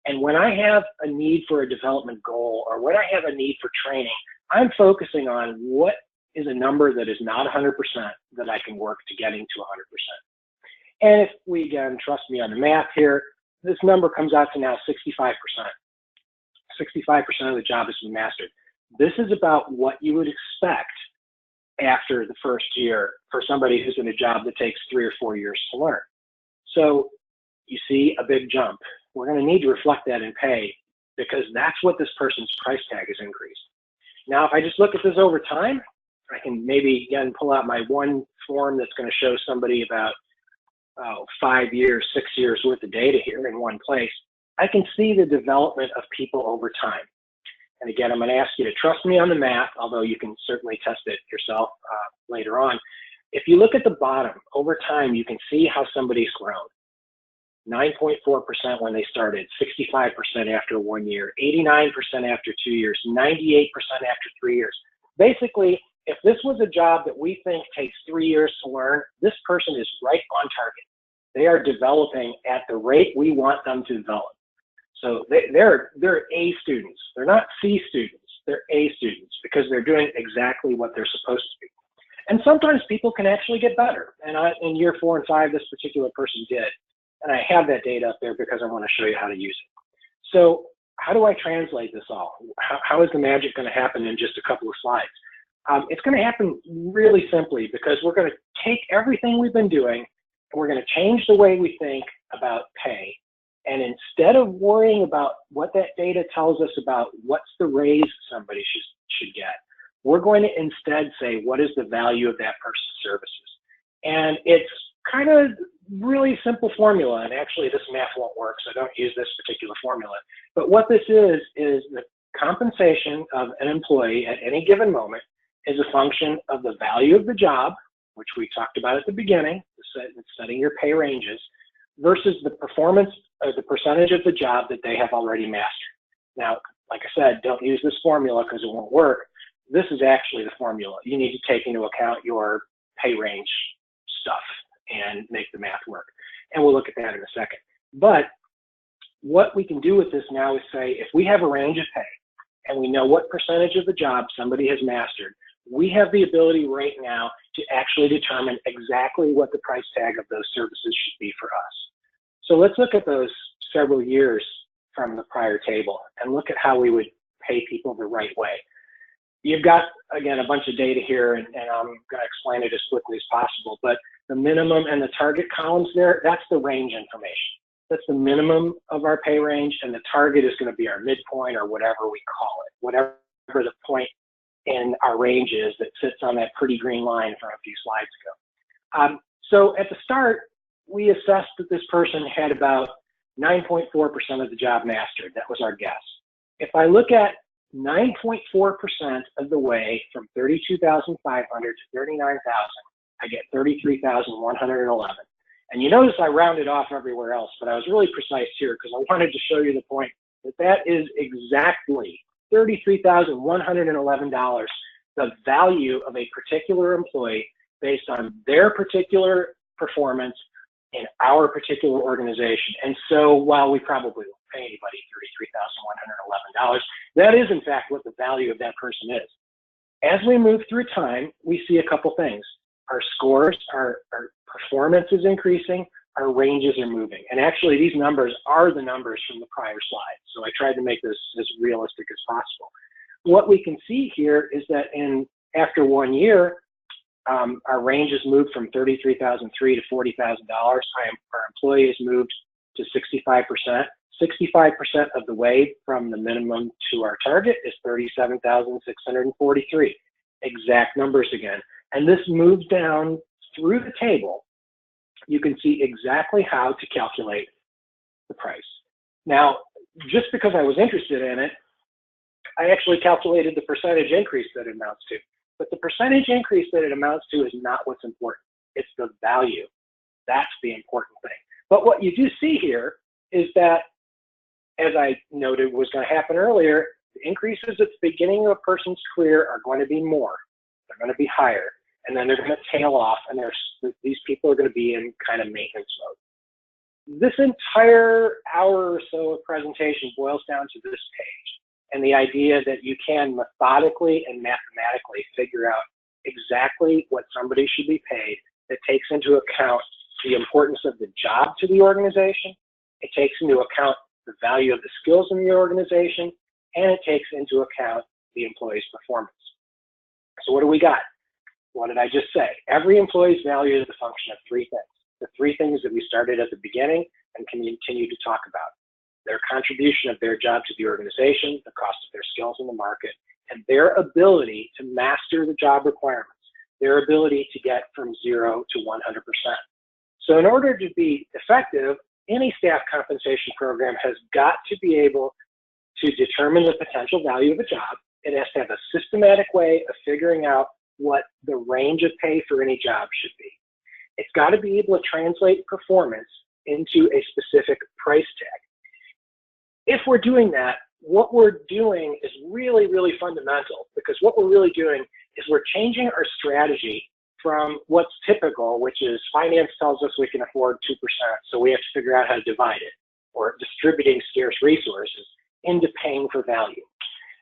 And when I have a need for a development goal, or when I have a need for training, I'm focusing on what is a number that is not 100% that I can work to getting to 100%. And if we, again, trust me on the math here, this number comes out to now 65%. 65% of the job has been mastered. This is about what you would expect after the first year for somebody who's in a job that takes 3 or 4 years to learn. So you see a big jump. We're going to need to reflect that in pay, because that's what this person's price tag has increased. Now, if I just look at this over time, I can maybe, again, pull out my one form that's going to show somebody about 5 years, 6 years worth of data here in one place. I can see the development of people over time. And again, I'm going to ask you to trust me on the math, although you can certainly test it yourself later on. If you look at the bottom, over time, you can see how somebody's grown. 9.4% when they started, 65% after 1 year, 89% after 2 years, 98% after 3 years. Basically, if this was a job that we think takes 3 years to learn, this person is right on target. They are developing at the rate we want them to develop. So they're A students. They're not C students. They're A students, because they're doing exactly what they're supposed to be. And sometimes people can actually get better. And in year 4 and 5, this particular person did. And I have that data up there because I want to show you how to use it. So how do I translate this all? How is the magic going to happen in just a couple of slides? It's going to happen really simply, because we're going to take everything we've been doing and we're going to change the way we think about pay. And instead of worrying about what that data tells us about what's the raise somebody should get, we're going to instead say, what is the value of that person's services? And it's kind of really simple formula. And actually, this math won't work, so don't use this particular formula. But what this is the compensation of an employee at any given moment is a function of the value of the job, which we talked about at the beginning, setting your pay ranges, versus the performance or the percentage of the job that they have already mastered. Now, like I said, don't use this formula because it won't work. This is actually the formula. You need to take into account your pay range stuff and make the math work. And we'll look at that in a second. But what we can do with this now is say, if we have a range of pay and we know what percentage of the job somebody has mastered, we have the ability right now to actually determine exactly what the price tag of those services should be for us. So let's look at those several years from the prior table and look at how we would pay people the right way. You've got, again, a bunch of data here, and I'm going to explain it as quickly as possible, but the minimum and the target columns there, that's the range information. That's the minimum of our pay range, and the target is going to be our midpoint, or whatever we call it, whatever the point in our range is that sits on that pretty green line from a few slides ago. So at the start, we assessed that this person had about 9.4% of the job mastered. That was our guess. If I look at 9.4% of the way from 32,500 to 39,000, I get 33,111. And you notice I rounded off everywhere else, but I was really precise here because I wanted to show you the point that that is exactly $33,111, the value of a particular employee based on their particular performance in our particular organization. And so while we probably won't pay anybody $33,111, that is in fact what the value of that person is. As we move through time, we see a couple things. Our scores, our performance is increasing, our ranges are moving. And actually these numbers are the numbers from the prior slide. So I tried to make this as realistic as possible. What we can see here is that after 1 year, our range has moved from $33,003 to $40,000. Our employee has moved to 65%. 65% of the way from the minimum to our target is 37,643. Exact numbers again. And this moves down through the table. You can see exactly how to calculate the price. Now, just because I was interested in it, I actually calculated the percentage increase that it amounts to. But the percentage increase that it amounts to is not what's important. It's the value. That's the important thing. But what you do see here is that, as I noted was going to happen earlier, the increases at the beginning of a person's career are going to be more. They're going to be higher. And then they're going to tail off, and these people are going to be in kind of maintenance mode. This entire hour or so of presentation boils down to this page and the idea that you can methodically and mathematically figure out exactly what somebody should be paid that takes into account the importance of the job to the organization, it takes into account the value of the skills in the organization, and it takes into account the employee's performance. So what do we got? What did I just say? Every employee's value is a function of three things. The three things that we started at the beginning and can continue to talk about. Their contribution of their job to the organization, the cost of their skills in the market, and their ability to master the job requirements, their ability to get from 0 to 100%. So in order to be effective, any staff compensation program has got to be able to determine the potential value of a job. It has to have a systematic way of figuring out what the range of pay for any job should be. It's got to be able to translate performance into a specific price tag. If we're doing that, what we're doing is really, really fundamental, because what we're really doing is we're changing our strategy from what's typical, which is finance tells us we can afford 2%, so we have to figure out how to divide it, or distributing scarce resources, into paying for value.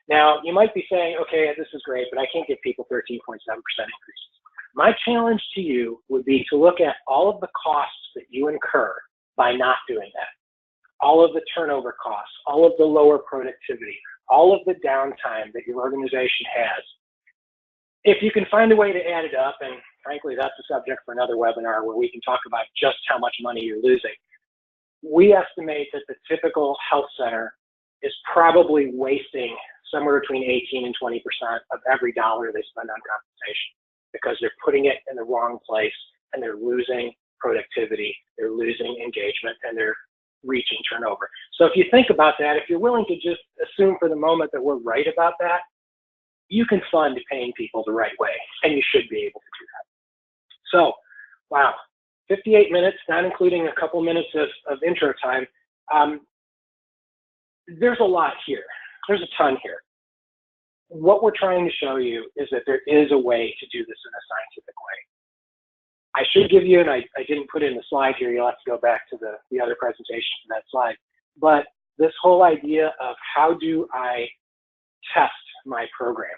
Now, you might be saying, okay, this is great, but I can't give people 13.7% increases. My challenge to you would be to look at all of the costs that you incur by not doing that. All of the turnover costs, all of the lower productivity, all of the downtime that your organization has. If you can find a way to add it up, and frankly, that's a subject for another webinar where we can talk about just how much money you're losing. We estimate that the typical health center is probably wasting somewhere between 18 and 20% of every dollar they spend on compensation, because they're putting it in the wrong place and they're losing productivity, they're losing engagement, and they're reaching turnover. So if you think about that, if you're willing to just assume for the moment that we're right about that, you can fund paying people the right way, and you should be able to do that. So, wow, 58 minutes, not including a couple minutes of intro time. There's a lot here. There's a ton here. What we're trying to show you is that there is a way to do this in a scientific way. I should give you, and I didn't put it in the slide here, you'll have to go back to the other presentation for that slide, but this whole idea of how do I test my program?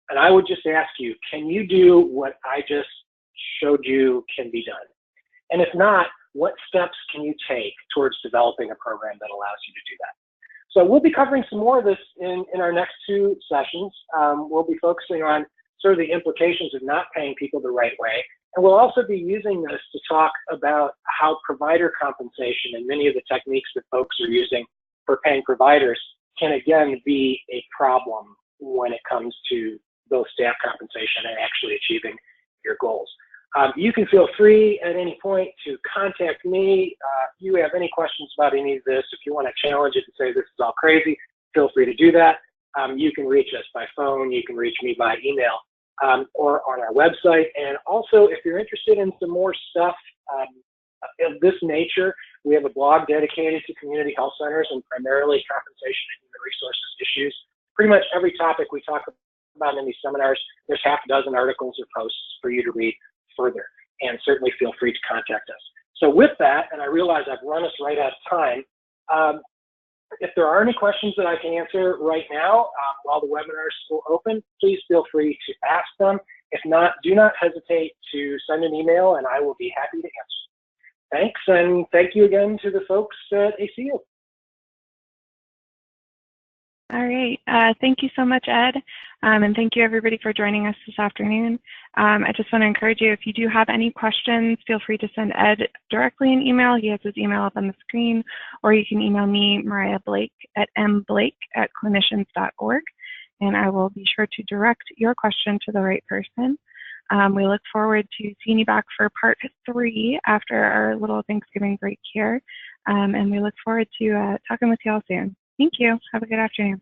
And I would just ask you, can you do what I just showed you can be done? And if not, what steps can you take towards developing a program that allows you to do that? So we'll be covering some more of this in our next two sessions. We'll be focusing on sort of the implications of not paying people the right way. And we'll also be using this to talk about how provider compensation and many of the techniques that folks are using for paying providers can again be a problem when it comes to both staff compensation and actually achieving your goals. You can feel free at any point to contact me. If you have any questions about any of this, if you want to challenge it and say this is all crazy, feel free to do that. You can reach us by phone, you can reach me by email. or on our website. And also, if you're interested in some more stuff of this nature, we have a blog dedicated to community health centers and primarily compensation and human resources issues. Pretty much every topic we talk about in these seminars, there's half a dozen articles or posts for you to read further. And certainly feel free to contact us. So with that, and I realize I've run us right out of time, if there are any questions that I can answer right now while the webinar is still open, please feel free to ask them. If not, do not hesitate to send an email and I will be happy to answer. Thanks, and thank you again to the folks at ACU. All right, thank you so much, Ed, and thank you everybody for joining us this afternoon. I just want to encourage you, if you do have any questions, feel free to send Ed directly an email. He has his email up on the screen, or you can email me, Mariah Blake, at mblake@clinicians.org, and I will be sure to direct your question to the right person. We look forward to seeing you back for part 3 after our little Thanksgiving break here, and we look forward to talking with you all soon. Thank you. Have a good afternoon.